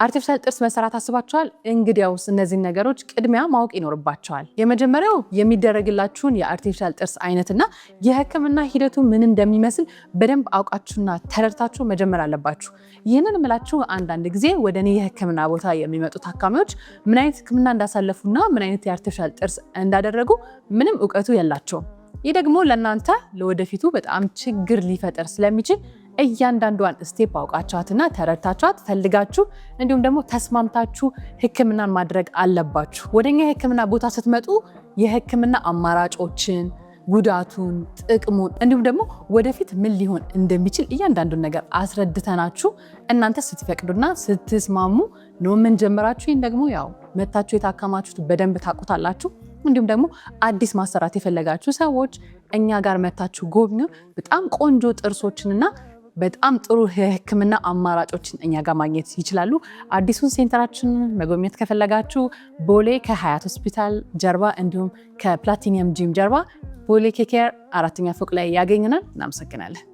አርቲፊሻል ጥርስ መሰራት አስባችኋል? እንግዲያውስ እነዚህ ነገሮች ቅድሚያ ማወቅ ይኖርባቸዋል። የመጀመሪያው የሚደረግላችሁን የአርቲፊሻል ጥርስ አይነትና የህክምና ሂደቱ ምን እንደሚመስል በደንብ አውቃችሁና ተረድታችሁ መጀመር አለባችሁ። ይህንን የምላችሁ አንዳንድ ጊዜ ወደ እኔ የህክምና ቦታ የሚመጡ ታካሚዎች ምን አይነት ህክምና እንዳሳለፉና ምን አይነት የአርቲፊሻል ጥርስ እንዳደረጉ ምንም እውቀቱ የላቸውም። ይህ ደግሞ ለእናንተ ለወደፊቱ በጣም ችግር ሊፈጠር ስለሚችል እያንዳንዷን ስቴፕ አውቃችኋትና ተረድታችኋት ፈልጋችሁ እንዲሁም ደግሞ ተስማምታችሁ ህክምናን ማድረግ አለባችሁ። ወደኛ የህክምና ቦታ ስትመጡ የህክምና አማራጮችን፣ ጉዳቱን፣ ጥቅሙን እንዲሁም ደግሞ ወደፊት ምን ሊሆን እንደሚችል እያንዳንዱን ነገር አስረድተናችሁ እናንተ ስትፈቅዱና ስትስማሙ ነው ምን ጀምራችሁ። ይህን ደግሞ ያው መታችሁ የታከማችሁት በደንብ ታውቁታላችሁ። እንዲሁም ደግሞ አዲስ ማሰራት የፈለጋችሁ ሰዎች እኛ ጋር መታችሁ ጎብኙ። በጣም ቆንጆ ጥርሶችንና በጣም ጥሩ የህክምና አማራጮችን እኛ ጋር ማግኘት ይችላሉ። አዲሱን ሴንተራችንን መጎብኘት ከፈለጋችሁ ቦሌ ከሀያት ሆስፒታል ጀርባ እንዲሁም ከፕላቲኒየም ጂም ጀርባ ቦሌ ኬኬር 4ኛ ፎቅ ላይ ያገኙናል። እናመሰግናለን።